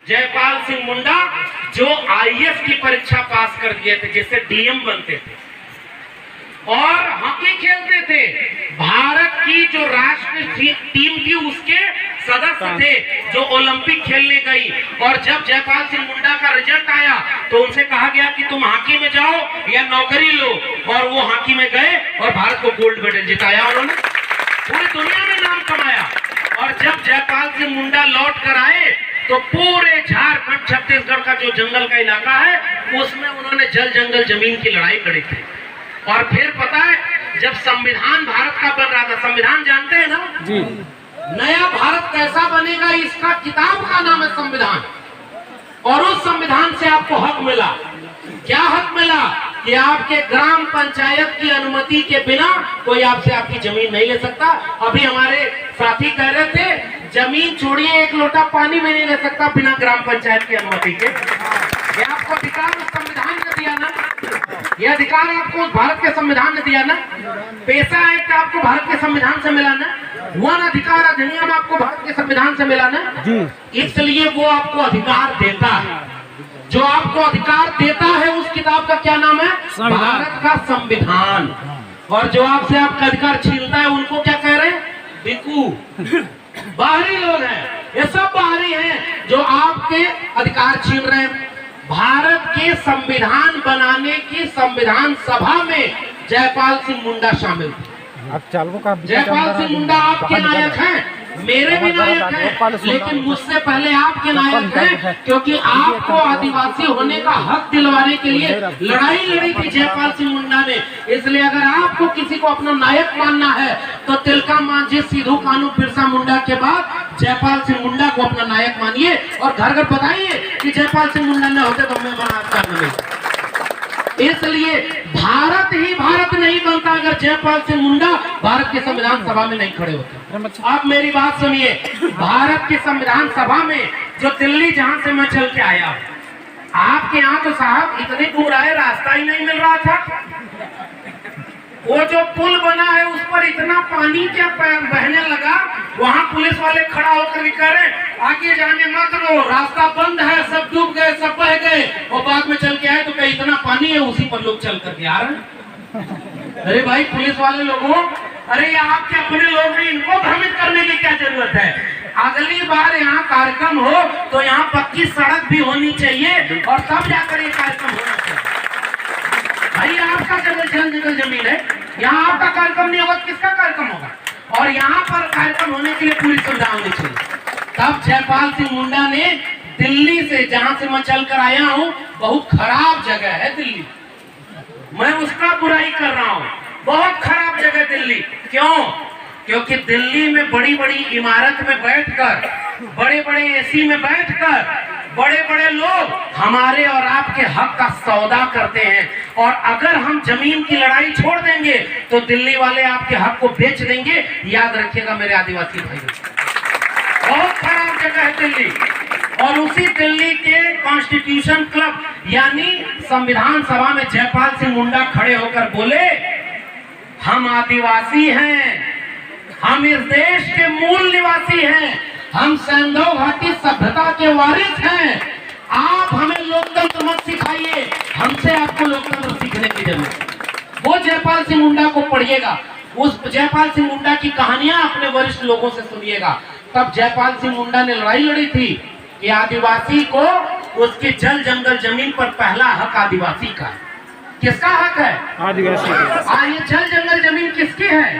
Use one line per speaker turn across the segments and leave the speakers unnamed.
जयपाल सिंह मुंडा जो आईएएस की परीक्षा पास कर दिए थे, जिससे डीएम बनते थे और हॉकी खेलते थे, भारत की जो राष्ट्रीय टीम थी उसके सदस्य थे जो ओलंपिक खेलने गई। और जब जयपाल सिंह मुंडा का रिजल्ट आया तो उनसे कहा गया कि तुम हॉकी में जाओ या नौकरी लो, और वो हॉकी में गए और भारत को गोल्ड मेडल जिताया, उन्होंने पूरी दुनिया में नाम कमाया। और जब जयपाल सिंह मुंडा लौट कर आए तो पूरे झारखंड छत्तीसगढ़ का जो जंगल का इलाका है उसमें उन्होंने जल जंगल जमीन की लड़ाई लड़ी थी। और फिर पता है जब संविधान भारत का बन रहा था, संविधान जानते हैं ना जी, नया भारत कैसा बनेगा इसका किताब का नाम है संविधान। और उस संविधान से आपको हक मिला, क्या हक मिला कि आपके ग्राम पंचायत की अनुमति के बिना कोई आपसे आपकी जमीन नहीं ले सकता। अभी हमारे साथी कह रहे थे जमीन छोड़िए एक लोटा पानी में नहीं ले सकता बिना ग्राम पंचायत की अनुमति के। ये आपको अधिकार उस संविधान ने दिया ना, ये अधिकार आपको भारत के संविधान ने दिया ना। पैसा एक्ट आपको भारत के संविधान से मिला ना, वन अधिकार अधिनियम आपको भारत के संविधान से मिला ना। इसलिए वो आपको अधिकार देता है, जो आपको अधिकार देता है उस किताब का क्या नाम है? भारत का संविधान। और जो आपसे आपका अधिकार छीनता है उनको क्या कह रहे हैं? बिकू, बाहरी लोग हैं, ये सब बाहरी हैं जो आपके अधिकार छीन रहे हैं। भारत के संविधान बनाने की संविधान सभा में जयपाल सिंह मुंडा शामिल थे। जयपाल सिंह मुंडा आपके नायक हैं, मेरे भी नायक हैं, लेकिन मुझसे पहले आपके नायक हैं, क्योंकि आपको आदिवासी होने का हक दिलवाने के लिए लड़ाई लड़ी थी जयपाल सिंह मुंडा ने। इसलिए अगर आपको किसी को अपना नायक मानना है तो तिलका मांझी, सिद्धू कान्हू, बिरसा मुंडा के बाद जयपाल सिंह मुंडा को अपना नायक मानिए और घर घर बताइए कि जयपाल सिंह मुंडा न होते तो मैं बना नहीं। इसलिए भारत ही भारत नहीं बनता अगर जयपाल सिंह मुंडा भारत के संविधान सभा में नहीं खड़े होते। आप मेरी बात सुनिए, भारत की संविधान सभा में जो दिल्ली जहां से मैं चल के आया, आपके यहाँ तो साहब इतनी दूर आए रास्ता ही नहीं मिल रहा था। वो जो पुल बना है उस पर इतना पानी क्या बहने लगा, वहां पुलिस वाले खड़ा होकर भी कह रहे आगे जाने मत दो, रास्ता बंद है, सब डूब गए, सब बह गए। और बाद में चल के आए तो कहीं इतना पानी है उसी पर लोग चल करके आ रहे हैं। अरे भाई पुलिस वाले लोगों, अरे ये आपके अपने लोग हैं, इनको भ्रमित करने की क्या जरूरत है? अगली बार यहाँ कार्यक्रम हो तो यहाँ पक्की सड़क भी होनी चाहिए और तब जाकर ये कार्यक्रम होना चाहिए। भाई आपका जंगल जमीन है, यहाँ आपका कार्यक्रम नहीं होगा, किसका कार्यक्रम होगा? और यहाँ पर कार्यक्रम होने के लिए पूरी सुविधा होनी चाहिए। तब जयपाल सिंह मुंडा ने दिल्ली से, जहां से मैं चल कर आया हूँ, बहुत खराब जगह है दिल्ली, मैं उसका बुराई कर रहा हूँ, बहुत खराब जगह दिल्ली। क्यों? क्योंकि दिल्ली में बड़ी बड़ी इमारत में बैठकर, बड़े बड़े एसी में बैठकर बड़े बड़े लोग हमारे और आपके हक का सौदा करते हैं। और अगर हम जमीन की लड़ाई छोड़ देंगे तो दिल्ली वाले आपके हक को बेच देंगे। याद रखिएगा मेरे आदिवासी भाई, बहुत खराब जगह है दिल्ली। और उसी दिल्ली के कॉन्स्टिट्यूशन क्लब यानी संविधान सभा में जयपाल सिंह मुंडा खड़े होकर बोले, हम आदिवासी हैं, हम इस देश के मूल निवासी हैं, हम सैंधव घाटी सभ्यता के वारिस हैं। आप हमें लोकतंत्र मत सिखाइए, हमसे आपको लोकतंत्र सीखने की जरूरत है। वो जयपाल सिंह मुंडा को पढ़िएगा, उस जयपाल सिंह मुंडा की कहानियां अपने वरिष्ठ लोगों से सुनिएगा। तब जयपाल सिंह मुंडा ने लड़ाई लड़ी थी कि आदिवासी को उसकी जल जंगल जमीन पर पहला हक आदिवासी का। किसका हक है? आदिवासी। ये जल जंगल जमीन किसकी है?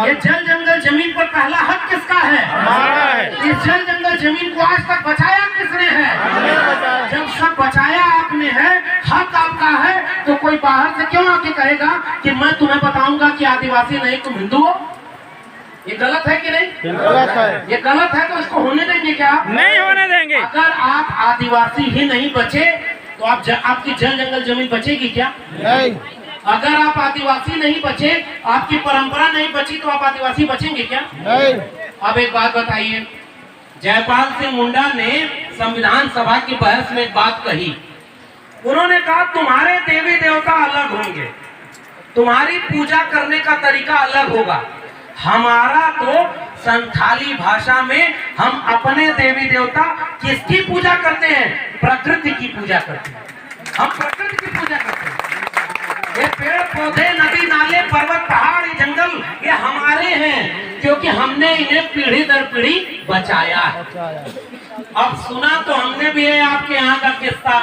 ये जल जंगल जमीन पर पहला हक किसका है? हमारा है। इस जल जंगल जमीन को आज तक बचाया किसने है? जब सब बचाया आपने है, हक आपका है, तो कोई बाहर से क्यों आके कहेगा कि मैं तुम्हें बताऊंगा कि आदिवासी नहीं तुम हिंदू हो? ये गलत है कि नहीं? गलत है। ये गलत है तो इसको होने देंगे क्या? नहीं होने देंगे। अगर आप आदिवासी ही नहीं बचे तो आपकी जल जंगल जमीन बचेगी क्या? नहीं। अगर आप आदिवासी नहीं बचे, आपकी परंपरा नहीं बची, तो आप आदिवासी बचेंगे क्या? नहीं। अब एक बात बताइए, जयपाल सिंह मुंडा ने संविधान सभा की बहस में एक बात कही। उन्होंने कहा तुम्हारे देवी देवता अलग होंगे, तुम्हारी पूजा करने का तरीका अलग होगा, हमारा तो संथाली भाषा में हम अपने देवी देवता किसकी पूजा करते हैं? प्रकृति की पूजा करते हैं। हम प्रकृति की पूजा करते हैं। ये पेड़ पौधे, नदी नाले, पर्वत, पहाड़, ये जंगल, ये हमारे हैं, क्योंकि हमने इन्हें पीढ़ी दर पीढ़ी बचाया है। अब सुना तो हमने भी है आपके यहाँ का किस्सा।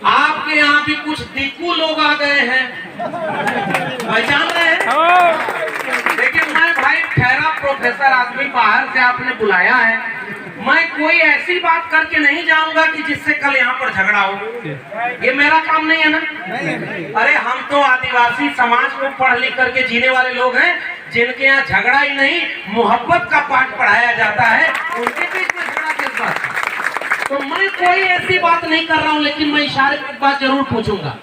आपके यहाँ भी कुछ दीकू लोग आ गए हैं, पहचान रहे हैं? लेकिन मैं भाई ठहरा प्रोफेसर आदमी, बाहर से आपने बुलाया है, मैं कोई ऐसी बात करके नहीं जाऊंगा कि जिससे कल यहाँ पर झगड़ा हो। ये मेरा काम नहीं है ना। अरे हम तो आदिवासी समाज को पढ़ लिख करके जीने वाले लोग हैं, जिनके यहाँ झगड़ा ही नहीं मोहब्बत का पाठ पढ़ाया जाता है, उनके बीच में झगड़ा किस बात का? तो मैं कोई ऐसी बात नहीं कर रहा हूँ, लेकिन मैं इशारे की बात जरूर पूछूंगा।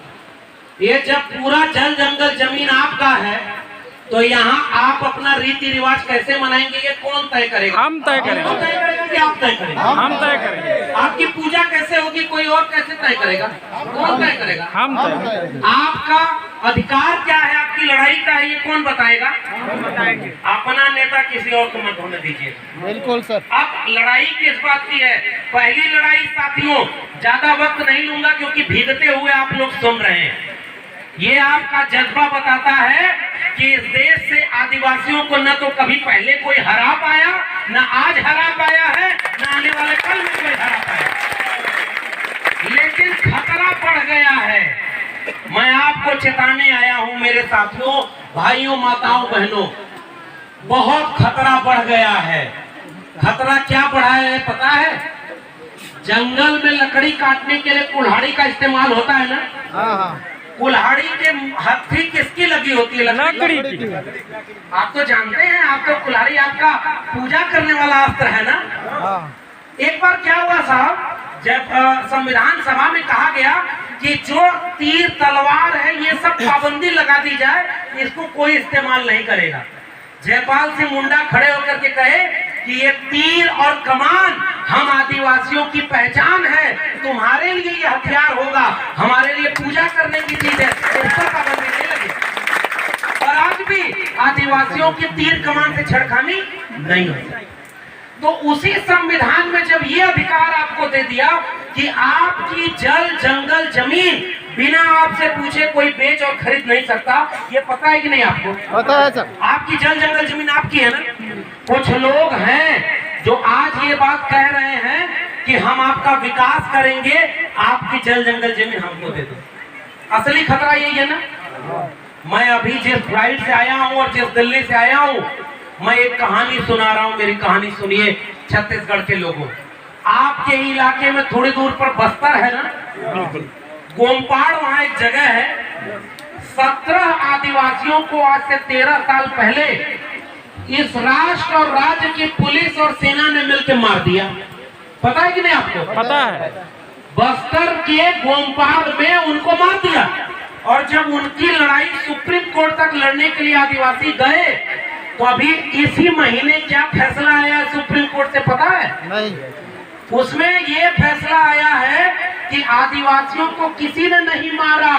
ये जब पूरा जल जंगल जमीन आपका है, तो यहाँ आप अपना रीति रिवाज कैसे मनाएंगे? ये कौन तय करेगा?
हम तय करेंगे।
कौन तय करेगा कि आप तय करेंगे?
हम तय करेंगे।
आपकी पूजा कैसे होगी? कोई और कैसे तय करेगा? कौन तय करेगा?
हम तय करेंगे।
आपका अधिकार क्या है? आपकी लड़ाई क्या है? ये कौन बताएगा?
हम बताएंगे।
अपना नेता किसी और को मत होने दीजिए।
बिल्कुल सर।
अब लड़ाई किस बात की है? पहली लड़ाई साथियों, ज्यादा वक्त नहीं लूंगा क्योंकि भीगते हुए आप लोग सुन रहे हैं। ये आपका जज्बा बताता है कि इस देश से आदिवासियों को न तो कभी पहले कोई हरा पाया, न आज हरा पाया है, न आने वाले कल में कोई हरा पाया, लेकिन खतरा बढ़ गया है। मैं आपको चेताने आया हूं मेरे साथियों, भाइयों, माताओं, बहनों, बहुत खतरा बढ़ गया है। खतरा क्या बढ़ा है पता है? जंगल में लकड़ी काटने के लिए कुल्हाड़ी का इस्तेमाल होता है ना।
हाँ।
कुल्हाड़ी के हथी किसकी लगी होती है?
लकड़ी की।
आप तो जानते हैं, आप तो कुल्हाड़ी आपका पूजा करने वाला अस्त्र है ना।
हाँ।
एक बार क्या हुआ साहब, जब संविधान सभा में कहा गया कि जो तीर तलवार है ये सब पाबंदी लगा दी जाए, इसको कोई इस्तेमाल नहीं करेगा। जयपाल सिंह मुंडा खड़े होकर के कहे कि ये तीर और कमान हम आदिवासियों की पहचान है, तुम्हारे लिए ये हथियार होगा, हमारे लिए पूजा करने की चीज है, इस पर पाबंदी नहीं लगी। और आज भी आदिवासियों की तीर कमान से छेड़खानी नहीं होती। तो उसी संविधान में जब ये अधिकार आपको दे दिया कि आपकी जल जंगल जमीन बिना आपसे पूछे कोई बेच और खरीद नहीं सकता, ये पता है कि नहीं आपको?
पता है सर।
आपकी जल जंगल जमीन आपकी है ना। कुछ लोग हैं जो आज ये बात कह रहे हैं कि हम आपका विकास करेंगे, आपकी जल जंगल जमीन हमको दे दो। असली खतरा यही है ना। मैं अभी जिस फ्लाइट से आया हूँ और जिस दिल्ली से आया हूँ, मैं एक कहानी सुना रहा हूँ। मेरी कहानी सुनिए छत्तीसगढ़ के लोगों। आपके इलाके में थोड़ी दूर पर बस्तर है ना, गोमपाड़, वहां एक जगह है। 17 आदिवासियों को आज से 13 साल पहले इस राष्ट्र और राज्य की पुलिस और सेना ने मिलकर मार दिया। पता है कि नहीं आपको?
पता है।
बस्तर के गोमपाड़ में उनको मार दिया। और जब उनकी लड़ाई सुप्रीम कोर्ट तक लड़ने के लिए आदिवासी गए, तो अभी इसी महीने क्या फैसला आया सुप्रीम कोर्ट से पता है?
नहीं।
उसमें ये फैसला आया है कि आदिवासियों को किसी ने नहीं मारा,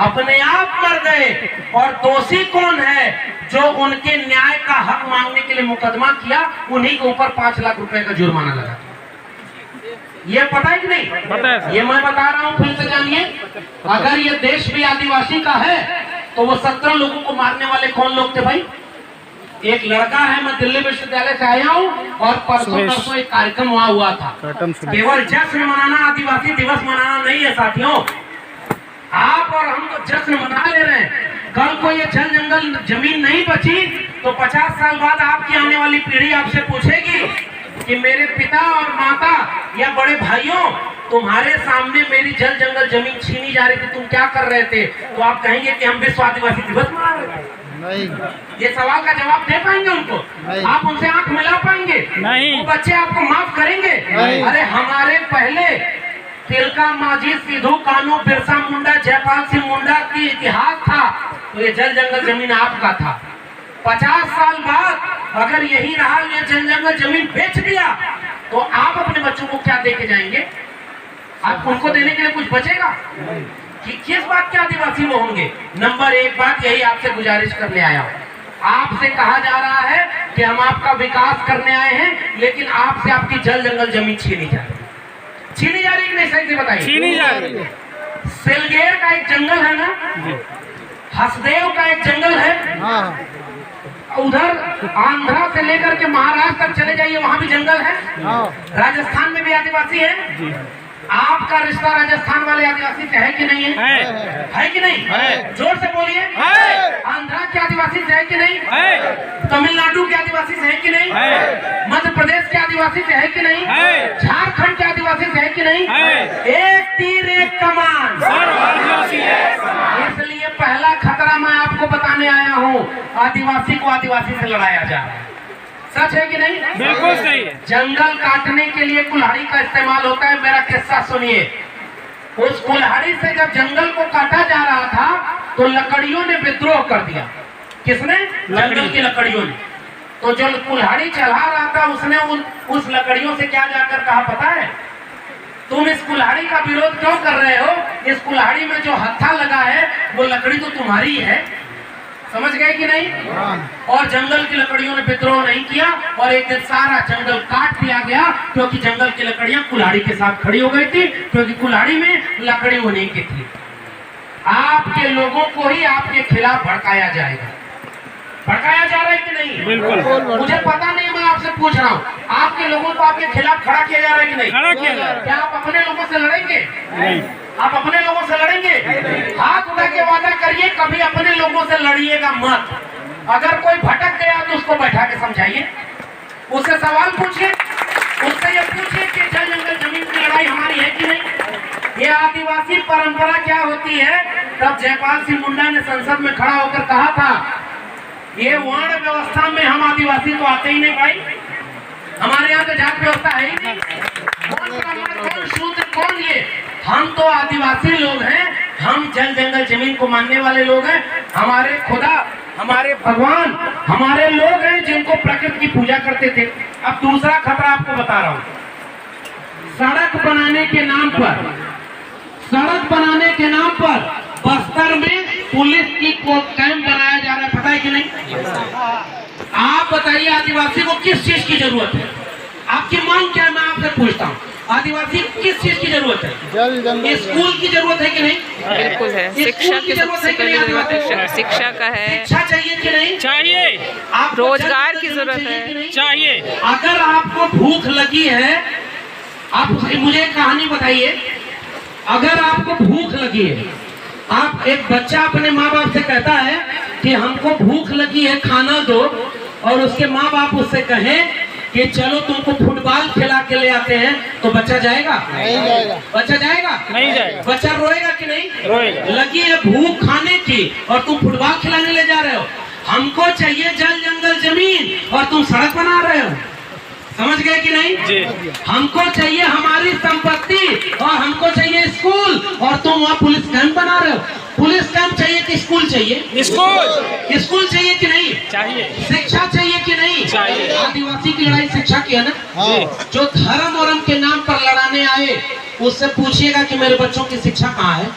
अपने आप मर गए। और दोषी कौन है? जो उनके न्याय का हक मांगने के लिए मुकदमा किया, उन्हीं के ऊपर 5 लाख रुपए का जुर्माना लगा। ये पता है कि नहीं?
पता है।
ये मैं बता रहा हूँ, फिर से जानिए। अगर ये देश भी आदिवासी का है, तो वो 17 लोगों को मारने वाले कौन लोग थे भाई? एक लड़का है, मैं दिल्ली विश्वविद्यालय से आया हूँ, और परसों एक कार्यक्रम वहाँ हुआ था। केवल जश्न मनाना, आदिवासी दिवस मनाना नहीं है साथियों। आप और हम तो जश्न मना ले रहे हैं। कल को ये जल जंगल जमीन नहीं बची, तो 50 साल बाद आपकी आने वाली पीढ़ी आपसे पूछेगी कि मेरे पिता और माता या बड़े भाइयों, तुम्हारे सामने मेरी जल जंगल जमीन छीनी जा रही थी, तुम क्या कर रहे थे? तो आप कहेंगे कि हम विश्व आदिवासी दिवस मना रहे थे।
नहीं।
ये सवाल का जवाब दे पाएंगे उनको? आप उनसे आंख मिला पाएंगे?
नहीं।
वो बच्चे आपको माफ करेंगे?
नहीं।
अरे हमारे पहले तिलका मांझी, सिद्धू कान्हू, बिरसा मुंडा, जयपाल सिंह मुंडा की इतिहास था, तो ये जल जंगल जमीन आपका था। 50 साल बाद अगर यही रहा, ये जल जंगल जमीन बेच दिया, तो आप अपने बच्चों को क्या दे के जाएंगे? आप उनको देने के लिए कुछ बचेगा? कि किस बात के आदिवासी वो होंगे? नंबर 1 बात यही आपसे गुजारिश करने आया हूं। आपसे कहा जा रहा है कि हम आपका विकास करने आए हैं, लेकिन आपसे आपकी जल जंगल जमीन छीनी जा रही है। छीनी जा रही है कि नहीं, सही से बताइए।
छीनी जा रही है।
सेलगेर का एक जंगल है ना, हसदेव का एक जंगल है,
हाँ
उधर आंध्रा से लेकर के महाराष्ट्र तक चले जाइए, वहां भी जंगल है।
हाँ
राजस्थान में भी आदिवासी है। आपका रिश्ता राजस्थान वाले आदिवासी से है कि नहीं है? है कि नहीं?
है।
जोर से बोलिए।
है।
आंध्रा के आदिवासी से है कि नहीं?
है।
तमिलनाडु के आदिवासी से है कि नहीं?
है।
मध्य प्रदेश के आदिवासी से है कि नहीं?
है।
झारखंड के आदिवासी से है कि नहीं?
है।
एक तीर एक कमान। इसलिए पहला खतरा मैं आपको बताने आया हूँ, आदिवासी को आदिवासी से लड़ाया जा रहा है। सच है कि नहीं?
बिल्कुल सही है।
जंगल काटने के लिए कुल्हाड़ी का इस्तेमाल होता है। मेरा किस्सा सुनिए। उस कुल्हाड़ी से जब जंगल को काटा जा रहा था तो लकड़ियों ने विद्रोह कर दिया। किसने? जंगल की लकड़ियों ने। तो जो कुल्हाड़ी चला रहा था उसने उस लकड़ियों से क्या जाकर कहा पता है? तुम इस कुल्हाड़ी का विरोध क्यों कर रहे हो? इस कुल्हाड़ी में जो हत्था लगा है वो लकड़ी तो तुम्हारी है। समझ गए कि नहीं? और जंगल की लकड़ियों ने विद्रोह नहीं किया और एक दिन सारा जंगल काट दिया गया, क्योंकि जंगल की लकड़ियां कुल्हाड़ी के साथ खड़ी हो गई थी, क्योंकि कुल्हाड़ी में लकड़ी होने की थी। आपके लोगों को ही आपके खिलाफ भड़काया जाएगा। भड़काया जा रहा है कि नहीं?
बिल्कुल।
मुझे पता नहीं, मैं आपसे पूछ रहा हूँ, आपके लोगों को आपके खिलाफ खड़ा किया जा रहा है कि नहीं?
खड़ा किया जा रहा है।
क्या आप अपने लोगों से लड़ेंगे?
नहीं।
आप अपने लोगों से लड़ेंगे? हाथ उठा के वादा करिए कभी अपने लोगों से लड़िएगा मत। अगर कोई भटक गया तो उसको बैठा के समझाइए, उससे सवाल पूछिए, उससे ये पूछिए कि जल जंगल जमीन की लड़ाई हमारी है कि नहीं। ये आदिवासी परंपरा क्या होती है? तब जयपाल सिंह मुंडा ने संसद में खड़ा होकर कहा था, ये वर्ण व्यवस्था में हम आदिवासी तो आते ही नहीं भाई, हमारे यहाँ तो जात व्यवस्था है ही नहीं। कौन ब्राह्मण, कौन शूद्र, कौन ये? हम तो आदिवासी लोग हैं, हम जल जंगल जमीन को मानने वाले लोग हैं। हमारे खुदा, हमारे भगवान, हमारे लोग हैं जिनको प्रकृति की पूजा करते थे। अब दूसरा खतरा आपको बता रहा हूँ। सड़क बनाने के नाम पर, सड़क बनाने के नाम पर बस्तर में पुलिस की कैंप बनाया जा रहा है, पता है कि नहीं? आप बताइए आदिवासी को किस चीज की जरूरत है? आपकी मांग क्या है? मैं आपसे पूछता हूँ, आदिवासी को किस चीज की जरूरत है? स्कूल की जरूरत है कि नहीं?
बिल्कुल है। शिक्षा की सबसे पहली जरूरत है, शिक्षा का है।
शिक्षा चाहिए कि नहीं?
चाहिए।
आप
रोजगार की जरूरत है।
चाहिए।
अगर आपको भूख लगी है, आप मुझे एक कहानी बताइए। अगर आपको भूख लगी है, आप, एक बच्चा अपने माँ बाप से कहता है कि हमको भूख लगी है, खाना दो, और उसके माँ बाप उससे कहें कि चलो तुमको फुटबॉल खिला के ले आते हैं, तो बच्चा जाएगा?
नहीं जाएगा।
बच्चा जाएगा?
नहीं जाएगा।
बच्चा रोएगा कि नहीं?
रोएगा।
लगी है भूख खाने की और तुम फुटबॉल खिलाने ले जा रहे हो। हमको चाहिए जल जंगल जमीन और तुम सड़क बना रहे हो। समझ गए कि नहीं?
जी।
हमको चाहिए हमारी संपत्ति और हमको चाहिए स्कूल, और तुम वहाँ पुलिस कैंप बना रहे हो। पुलिस कैंप चाहिए कि स्कूल चाहिए?
स्कूल।
स्कूल चाहिए कि नहीं?
चाहिए।
शिक्षा चाहिए कि नहीं?
चाहिए।
आदिवासी की लड़ाई शिक्षा की है ना?
जी।
जो धर्म और के नाम पर लड़ाने आए उससे पूछिएगा कि मेरे बच्चों की शिक्षा कहाँ है।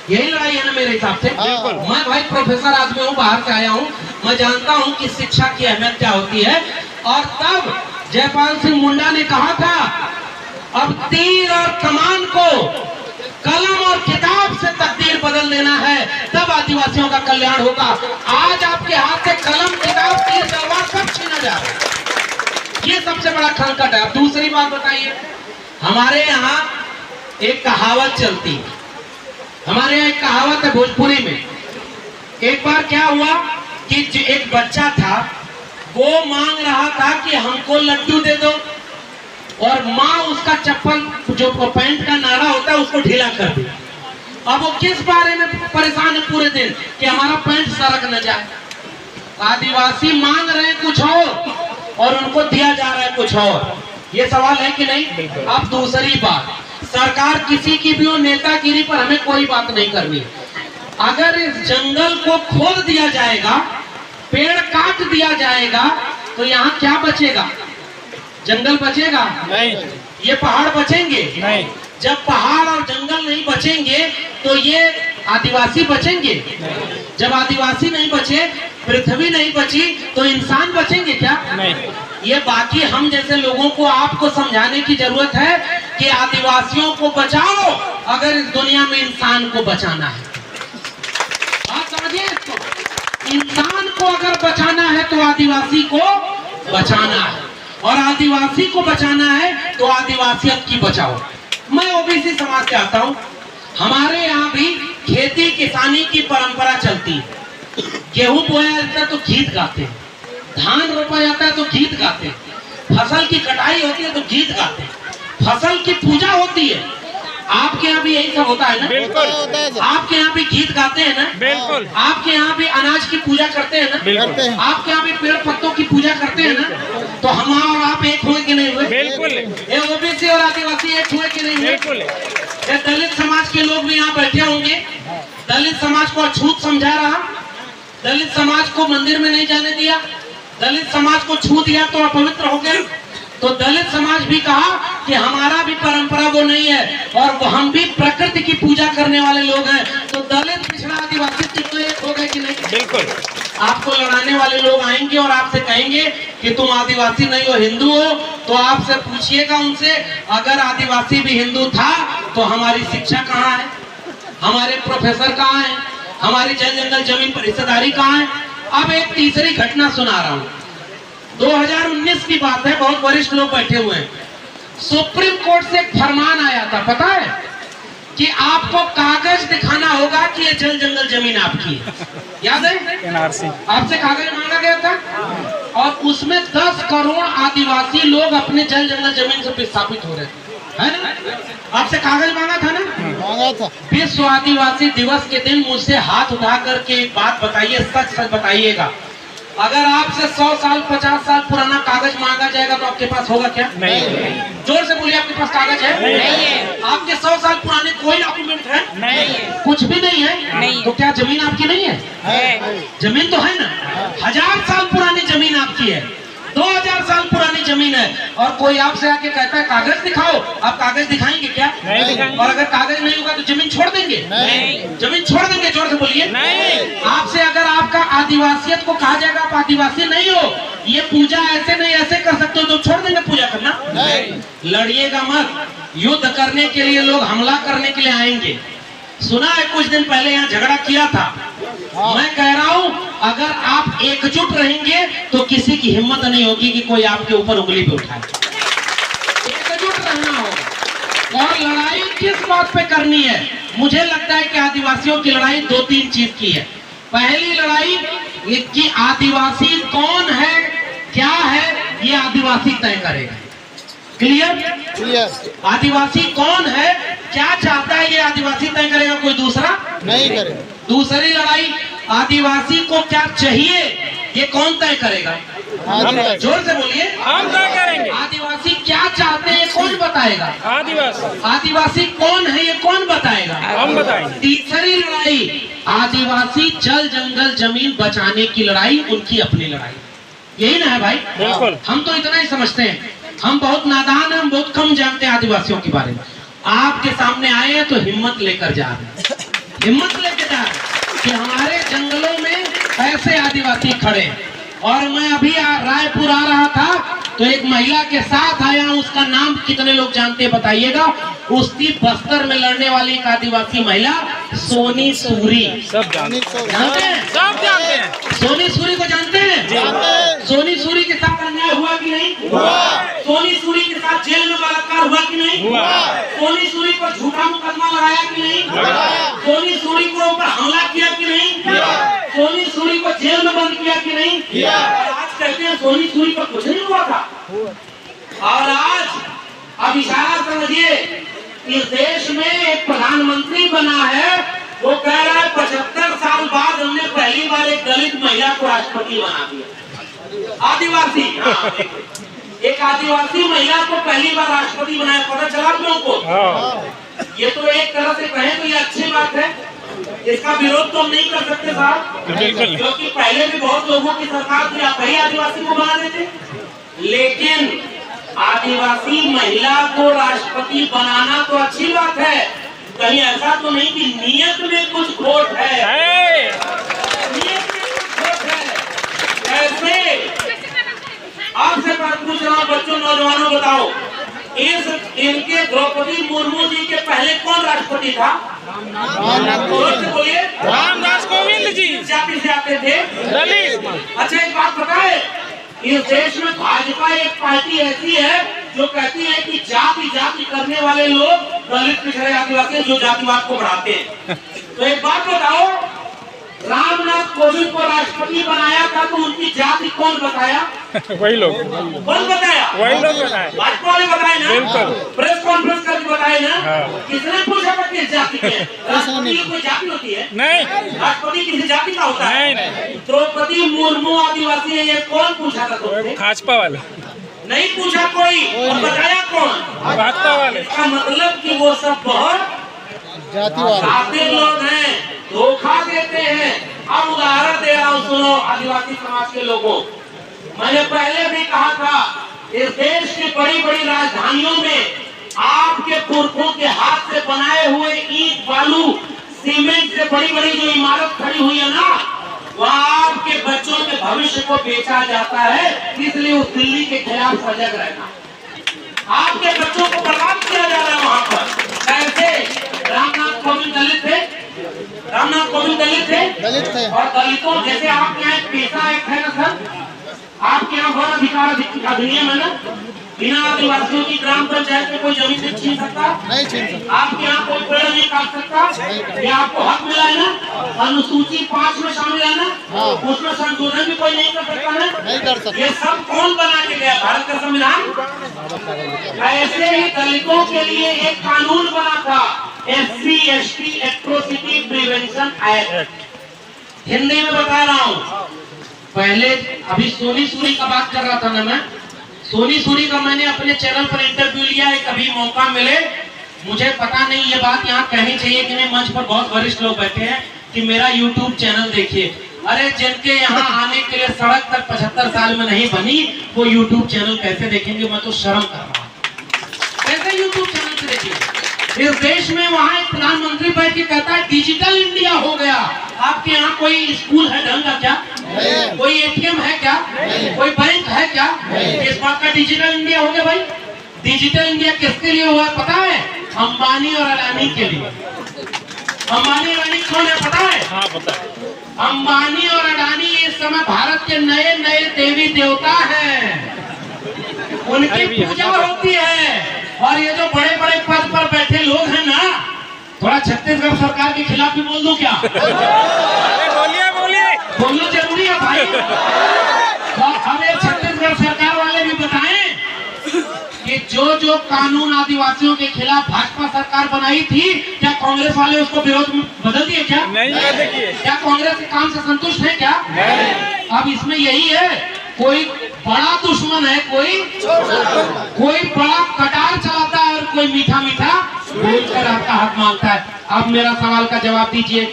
यही लड़ाई है ना मेरे हिसाब से। मैं भाई प्रोफेसर आदमी हूँ, बाहर से आया हूँ, मैं जानता हूँ कि शिक्षा की अहमियत क्या होती है। और तब जयपाल सिंह मुंडा ने कहा था, अब तीर और कमान को कलम और किताब से तकदीर बदल देना है, तब आदिवासियों का कल्याण होगा। आज आपके हाथ से कलम, किताब, तीर, तलवार सब छीना जा रहा है। ये सबसे बड़ा संकट है। अब दूसरी बात बताइए, हमारे यहाँ एक कहावत चलती है, हमारे यहाँ एक कहावत है भोजपुरी में। एक बार क्या हुआ कि एक बच्चा था, वो मांग रहा था कि हमको लड्डू दे दो, और माँ उसका चप्पल, जो पैंट का नाड़ा होता है, उसको ढीला कर दिया। अब वो किस बारे में परेशान है पूरे दिन कि हमारा पैंट सरक न जाए। आदिवासी मांग रहे हैं कुछ और उनको दिया जा रहा है कुछ और। ये सवाल है कि नहीं? अब दूसरी बात, सरकार किसी की भी हो, नेतागिरी पर हमें कोई बात नहीं करनी। अगर इस जंगल को खोद दिया जाएगा, पेड़ काट दिया जाएगा, तो यहाँ क्या बचेगा? जंगल बचेगा
नहीं।
ये पहाड़ बचेंगे
नहीं।
जब पहाड़ और जंगल नहीं बचेंगे तो ये आदिवासी बचेंगे। जब आदिवासी नहीं बचे पृथ्वी नहीं बची तो इंसान बचेंगे क्या?
नहीं।
ये बाकी हम जैसे लोगों को आपको समझाने की जरूरत है कि आदिवासियों को बचाओ अगर इस दुनिया में इंसान को बचाना है। बात समझिए इसको, इंसान को अगर बचाना है तो आदिवासी को बचाना है, और आदिवासी को बचाना है तो आदिवासियत की बचाओ। मैं ओबीसी समाज से आता हूँ। हमारे यहाँ भी खेती किसानी की परंपरा चलती है। गेहूं बोया जाता है तो गीत गाते हैं, धान रोपा जाता है तो गीत गाते हैं, फसल की कटाई होती है तो गीत गाते हैं, फसल की पूजा होती है। आपके यहाँ भी यही सब होता है ना?
बिल्कुल।
आपके यहाँ भी गीत गाते हैं ना?
बिल्कुल।
आपके यहाँ भी अनाज की पूजा करते हैं ना?
बिल्कुल।
आपके यहाँ भी पेड़ पत्तों की पूजा करते हैं ना? तो हम और आप एक हुए कि नहीं हुए?
बिल्कुल।
ये ओबीसी और आदिवासी एक हुए कि नहीं हुए?
बिल्कुल।
ये दलित समाज के लोग भी यहाँ बैठे होंगे। दलित समाज को अछूत समझा रहा, दलित समाज को मंदिर में नहीं जाने दिया, दलित समाज को छू दिया तो अपवित्र हो गए। तो दलित समाज भी कहा कि हमारा भी परंपरा वो नहीं है और वो हम भी प्रकृति की पूजा करने वाले लोग हैं। तो दलित पिछड़ा आदिवासी तीनों एक हो गए कि नहीं?
बिल्कुल।
आपको लड़ाने वाले लोग आएंगे और आपसे कहेंगे कि तुम आदिवासी नहीं हो, हिंदू हो। तो आपसे पूछिएगा उनसे, अगर आदिवासी भी हिंदू था तो हमारी शिक्षा कहाँ है, हमारे प्रोफेसर कहाँ है, हमारी जल जंगल जमीन पर हिस्सेदारी कहाँ है? अब एक तीसरी घटना सुना रहा हूँ। 2019 की बात है, बहुत वरिष्ठ लोग बैठे हुए हैं। सुप्रीम कोर्ट से एक फरमान आया था, पता है कि आपको कागज दिखाना होगा कि ये जल जंगल जमीन आपकी है। याद है?
एनआरसी। आपसे
कागज मांगा गया था और उसमें 10 करोड़ आदिवासी लोग अपने जल जंगल जमीन से विस्थापित हो रहे थे, है ना? आपसे कागज मांगा था ना?
मांगा था।
विश्व आदिवासी दिवस के दिन मुझसे हाथ उठा करके एक बात बताइए, सच सच बताइएगा। अगर आपसे 100 साल 50 साल पुराना कागज मांगा जाएगा तो आपके पास होगा क्या?
नहीं।
जोर से बोलिए, आपके पास कागज है?
नहीं है।
आपके 100 साल पुराने कोई डॉक्यूमेंट है?
नहीं है।
कुछ भी नहीं है?
नहीं।
तो क्या जमीन आपकी नहीं है?
है।
जमीन तो है ना। 1000 साल पुरानी जमीन आपकी है, 2000 साल पुरानी जमीन है, और कोई आपसे आके कहता है कागज दिखाओ, आप कागज दिखाएंगे क्या?
नहीं दिखाएंगे।
और अगर कागज नहीं होगा तो जमीन छोड़ देंगे?
नहीं।
जमीन छोड़ देंगे? जोर से बोलिए।
नहीं।
आपसे अगर आपका आदिवासियत को कहा जाएगा आप आदिवासी नहीं हो, ये पूजा ऐसे नहीं ऐसे कर सकते हो, तो छोड़ देंगे पूजा करना?
नहीं।
लड़िएगा मत। युद्ध करने के लिए लोग हमला करने के लिए आएंगे। सुना है कुछ दिन पहले यहाँ झगड़ा किया था। मैं कह रहा हूँ अगर आप एकजुट रहेंगे तो किसी की हिम्मत नहीं होगी कि कोई आपके ऊपर उंगली पे उठाए। एकजुट रहना होगा। और लड़ाई किस बात पे करनी है? मुझे लगता है कि आदिवासियों की लड़ाई 2-3 चीज की है। पहली लड़ाई कि आदिवासी कौन है, क्या है, ये आदिवासी तय करेगा। क्लियर?
क्लियर।
आदिवासी कौन है, क्या चाहता है, ये आदिवासी तय करेगा, कोई दूसरा
नहीं करे।
दूसरी लड़ाई, आदिवासी को क्या चाहिए, ये कौन तय करेगा? जोर से बोलिए।
हम तय करेंगे।
आदिवासी क्या चाहते हैं, ये कौन बताएगा?
आदिवासी।
आदिवासी कौन है, ये कौन बताएगा?
हम बताएंगे।
तीसरी लड़ाई, आदिवासी जल जंगल जमीन बचाने की लड़ाई, उनकी अपनी लड़ाई। यही ना है भाई?
बिल्कुल।
हम तो इतना ही समझते हैं, हम बहुत नादान हैं, हम बहुत कम जानते हैं आदिवासियों के बारे में। आपके सामने आए हैं तो हिम्मत लेकर जा रहे हैं, हिम्मत लेकर जा रहे हैं कि हमारे जंगलों में ऐसे आदिवासी खड़े हैं। और मैं अभी रायपुर आ रहा था तो एक महिला के साथ आया हूं, उसका नाम कितने लोग जानते हैं बताइएगा? उसकी बस्तर में लड़ने वाली एक आदिवासी महिला सोनी सूरी।
सब जानते
हैं?
सब जानते हैं।
सोनी सूरी को जानते हैं? सोनी सूरी के साथ अन्याय हुआ कि नहीं हुआ? सोनी सूरी के साथ जेल में बलात्कार हुआ कि नहीं हुआ? सोनी सूरी पर झूठा मुकदमा लगाया कि नहीं लगाया? सोनी सूरी को ऊपर हमला किया कि नहीं किया? सोनी सूरी को जेल में बंद किया कि नहीं किया? आज कहते हैं सोनी सूरी पर कुछ नहीं हुआ था। और आज अब इशारा समझिए, इस देश में एक प्रधानमंत्री बना है, वो कह रहा है 75 साल बाद हमने पहली बार एक दलित महिला को राष्ट्रपति बना दिया। आदिवासी, हाँ, एक आदिवासी महिला को पहली बार राष्ट्रपति बनाया। पता चला आप लोगों को? ये तो एक तरह से कहें तो ये अच्छी बात है, इसका विरोध तो हम नहीं कर सकते साहब, क्योंकि पहले भी बहुत लोगों की सरकार थी, आप ही आदिवासी को बना देते। लेकिन आदिवासी महिला को राष्ट्रपति बनाना तो अच्छी बात है, कहीं ऐसा तो नहीं कि नियत में कुछ खोट है? नियत में कुछ खोट है। कैसे? आपसे बात पूछ रहा हूँ बच्चों, नौजवानों, बताओ इनके द्रौपदी मुर्मू जी के पहले कौन राष्ट्रपति था? बोलिए।
रामनाथ कोविंद जी।
जाति से आते थे,
दलित।
अच्छा एक बात पता है, इस देश में भाजपा एक पार्टी ऐसी है जो कहती है कि जाति जाति करने वाले लोग दलित, पिछड़े, आदिवासी जो जातिवाद को बढ़ाते हैं। तो एक बात बताओ, रामनाथ कोविंद को राष्ट्रपति बनाया था तो उनकी जाति कौन बताया?
वही लोग।
कौन बताया?
वही लोग बताए।
भाजपा वाले बताए ना।
बिल्कुल।
प्रेस कॉन्फ्रेंस करके बताए ना।
हाँ।
किसने पूछा था किस जाति के? राष्ट्रपति की कोई जाति होती है?
नहीं,
राष्ट्रपति किसी जाति का होता है?
नहीं।
द्रौपदी मुर्मू आदिवासी है, ये कौन पूछा था तुमसे?
भाजपा वाले।
नहीं पूछा कोई, और बताया कौन?
भाजपा वाले।
इसका मतलब कि वो सब बहुत जातिवादी लोग हैं, धोखा देते हैं। अब उदाहरण दे रहा हूँ, सुनो आदिवासी समाज के लोगों, मैंने पहले भी कहा था, इस देश की बड़ी बड़ी राजधानियों में आपके पुरखों के हाथ से बनाए हुए ईंट, बालू, सीमेंट से बड़ी बड़ी जो इमारत खड़ी हुई है ना, वहाँ आपके बच्चों के भविष्य को बेचा जाता है। इसलिए उस दिल्ली के खिलाफ सजग रहना। आपके बच्चों को बर्बाद किया जा रहा है वहाँ पर। कैसे? रामनाथ कोविंद दलित थे, रामनाथ कोविंद दलित थे, और दलितों जैसे आपके यहाँ एक पेशा एक है ना सर, आपके यहाँ वन अधिकार अधिनियम है ना, बिना आदिवासियों की ग्राम पंचायत में कोई जमीन नहीं छीन सकता, नहीं छीन सकता। आपके यहाँ कोई पेड़ नहीं काट सकता, ये आपको हक मिला है ना। अनुसूची 5 में शामिल है ना, उसमें संशोधन भी कोई नहीं कर सकता है, नहीं कर सकता। ये सब कौन बना के गया? भारत का संविधान। ऐसे ही दलितों के लिए एक कानून बना था, SC/ST atrocity prevention act. Hindi में बता रहा हूँ, पहले अभी सोनी सूरी का बात कर रहा था ना मैं, सोनी सूरी का मैंने अपने चैनल पर इंटरव्यू लिया है। कभी मौका मिले, मुझे पता नहीं ये बात यहाँ कहनी चाहिए कि नहीं, मंच पर बहुत वरिष्ठ लोग बैठे हैं, कि मेरा YouTube चैनल देखिए। अरे जिनके यहाँ आने के लिए सड़क तक 75 साल में नहीं बनी, वो YouTube चैनल कैसे देखेंगे? मैं तो शर्म कर रहा हूँ, कैसे YouTube चैनल से देखेंगे? इस देश में वहाँ एक प्रधानमंत्री बैठ के कहता है डिजिटल इंडिया हो गया। आपके यहाँ कोई स्कूल है ढंग का क्या? कोई ATM है क्या? कोई बैंक है क्या? इस बात का डिजिटल इंडिया हो गया भाई। डिजिटल इंडिया किसके लिए हुआ है पता है? अंबानी और अडानी के लिए। अंबानी और अडानी कौन है पता है?
हाँ पता है।
अंबानी और अडानी इस समय भारत के नए नए देवी देवता हैं, उनकी पूजा होती है। और ये जो बड़े बड़े पद पर बैठे लोग हैं ना, थोड़ा छत्तीसगढ़ सरकार के खिलाफ भी बोल दूं क्या?
बोलिए बोलिए,
बोलना जरूरी है भाई। तो हमें छत्तीसगढ़ सरकार वाले भी बताएं कि जो कानून आदिवासियों के खिलाफ भाजपा सरकार बनाई थी, क्या कांग्रेस वाले उसको विरोध में बदल दिए क्या?
नहीं देखिए,
क्या कांग्रेस के काम से संतुष्ट है क्या?
नहीं।
अब इसमें यही है, कोई बड़ा दुश्मन है, कोई बड़ा कटार चलाता है और कोई मीठा मीठा बोलकर आपका हक मांगता है। अब मेरा सवाल का जवाब दीजिए।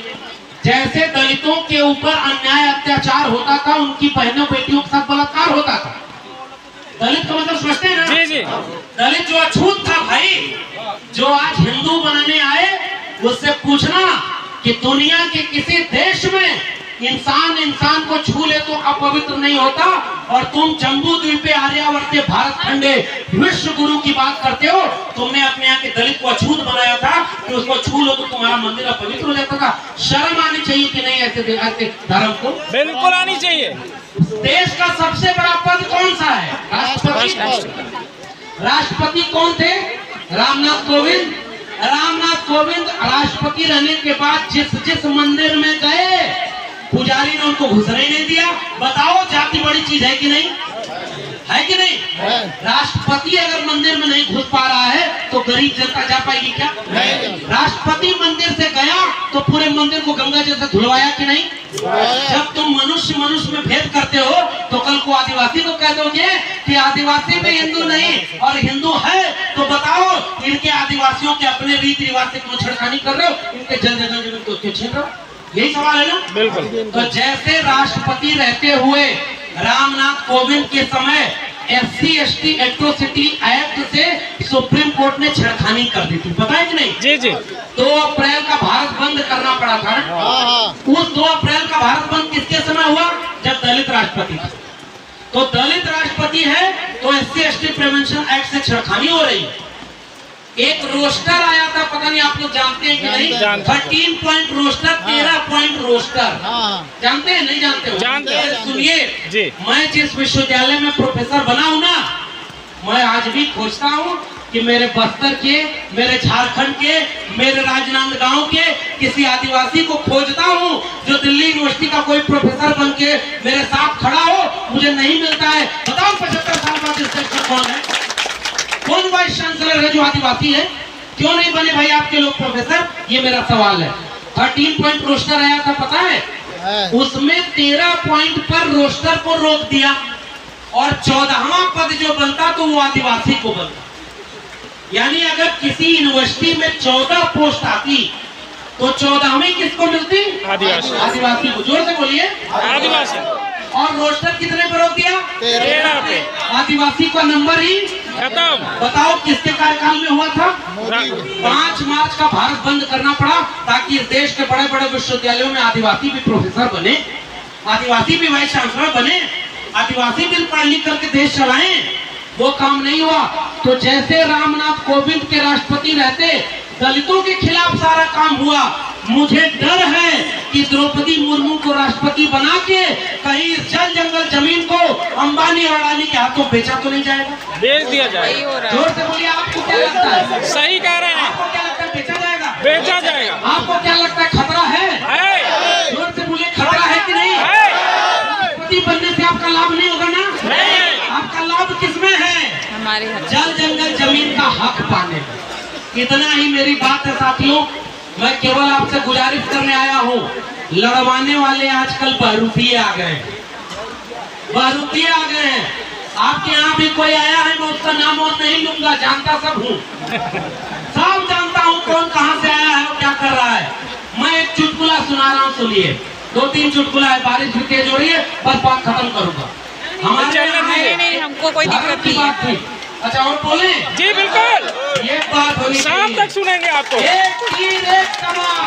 जैसे दलितों के ऊपर अन्याय अत्याचार होता था, उनकी बहनों बेटियों के साथ बलात्कार होता था, दलित को मतलब समझते हैं ना?
जी जी।
दलित जो अछूत था भाई, जो आज हिंदू बनाने आए, उससे पूछना कि दुनिया के किसी देश में इंसान को छू ले तो अपवित्र नहीं होता, और तुम जम्बू द्वीप पे आर्यावर्त भारत खंडे विश्व गुरु की बात करते हो। तुमने अपने यहाँ के दलित को अछूत बनाया था कि उसको छू लो तो तुम्हारा मंदिर अपवित्र हो जाता था। शर्म आनी चाहिए कि नहीं ऐसे धर्म को? बिल्कुल आनी चाहिए। देश का सबसे बड़ा पद कौन सा है? राष्ट्रपति। राष्ट्रपति कौन थे? रामनाथ कोविंद। रामनाथ कोविंद राष्ट्रपति रहने के बाद जिस मंदिर में गए, पुजारी ने उनको घुसने ही नहीं दिया। बताओ जाति बड़ी चीज है कि नहीं? है कि नहीं? राष्ट्रपति अगर मंदिर में नहीं घुस पा रहा है तो गरीब जनता जा पाएगी क्या? राष्ट्रपति मंदिर से गया तो पूरे मंदिर को गंगा जल से धुलवाया कि नहीं? जब तुम मनुष्य में भेद करते हो तो कल को आदिवासी को कह दोगे कि आदिवासी भी हिंदू नहीं और हिंदू है, तो बताओ इनके आदिवासियों के अपने रीति रिवाज से क्यों छेड़खानी कर रहे हो? इनके जन को क्यों छीन रहे हो? यही सवाल है ना? बिल्कुल। तो जैसे राष्ट्रपति रहते हुए रामनाथ कोविंद के समय SC/ST एट्रोसिटी एक्ट से सुप्रीम कोर्ट ने छेड़खानी कर दी थी, पता है कि नहीं? जी जी। 2 अप्रैल का भारत बंद करना पड़ा था। उस 2 अप्रैल का भारत बंद किसके समय हुआ? जब दलित राष्ट्रपति था। तो दलित राष्ट्रपति है तो SC/ST प्रिवेंशन एक्ट से छेड़खानी हो रही है। एक रोस्टर आया था, पता नहीं आप लोग जानते हैं कि नहीं, 13 पॉइंट रोस्टर, 13 पॉइंट रोस्टर, जानते हैं नहीं जानते हो?
जानते हैं।
सुनिए, मैं जिस विश्वविद्यालय में प्रोफेसर बना हूं ना, मैं आज भी खोजता हूं कि मेरे बस्तर के, मेरे झारखंड के, मेरे राजनांदगांव के किसी आदिवासी को खोजता हूं जो दिल्ली यूनिवर्सिटी का कोई प्रोफेसर बन के मेरे साथ खड़ा हो, मुझे नहीं मिलता है। बताओ 75 साल बाद इस देश में कौन है, कौन वाइस चांसलर है जो आदिवासी है? क्यों नहीं बने भाई आपके लोग प्रोफेसर? ये मेरा सवाल है। 13 पॉइंट रोस्टर आया था, पता है, उसमें 13 पॉइंट पर रोस्टर को रोक दिया और 14वां पद जो बनता तो वो आदिवासी को बनता। यानी अगर किसी यूनिवर्सिटी में 14 पोस्ट आती तो 14वीं किसको मिलती?
आदिवासी।
आदिवासी को। जोर से बोलिए,
आदिवासी।
और रोस्टर कितने पर रोक दिया?
13 पे।
आदिवासी का नंबर ही
खत्म।
बताओ किसके कार्यकाल में हुआ था? 5 मार्च का भारत बंद करना पड़ा ताकि इस देश के बड़े बड़े विश्वविद्यालयों में आदिवासी भी प्रोफेसर बने, आदिवासी भी वाइस चांसलर बने, आदिवासी भी पढ़ लिख करके देश चलाएं। वो काम नहीं हुआ। तो जैसे रामनाथ कोविंद के राष्ट्रपति रहते दलितों के खिलाफ सारा काम हुआ। मुझे डर है कि द्रौपदी मुर्मू को राष्ट्रपति बना के कहीं जल जंगल जमीन को अंबानी और अडानी के हाथों बेचा तो नहीं जाएगा?
बेच दिया जाएगा।
जोर से बोलिए, आपको क्या लगता है?
सही कह रहे हैं।
आपको क्या लगता है, बेचा जाएगा?
बेचा जाएगा।
आपको क्या लगता है, खतरा है? जोर से बोलिए, खतरा है कि नहीं? राष्ट्रपति बनने से आपका लाभ नहीं होगा ना?
नहीं।
आपका लाभ किसमें है?
हमारे
जल जंगल जमीन का हक पाने में। इतना ही मेरी बात है साथियों। मैं केवल आपसे गुजारिश करने आया हूँ, लड़वाने वाले आजकल बहरूपिये आ गए हैं, बहरूपिये आ गए हैं। आपके यहाँ भी कोई आया है, मैं उसका नाम और नहीं लूंगा, जानता सब हूँ, सब जानता हूँ कौन कहाँ से आया है और क्या कर रहा है। मैं एक चुटकुला सुना रहा हूँ, सुनिए। 2-3 चुटकुला है, बारिश भी तेज हो रही है, बस बात खत्म करूंगा। हमारे
नहीं, हमको कोई दिक्कत नहीं है।
अच्छा, और बोले?
जी बिल्कुल,
ये बात होनी
शाम तक सुनेंगे आपको।
एक तीर एक कमान।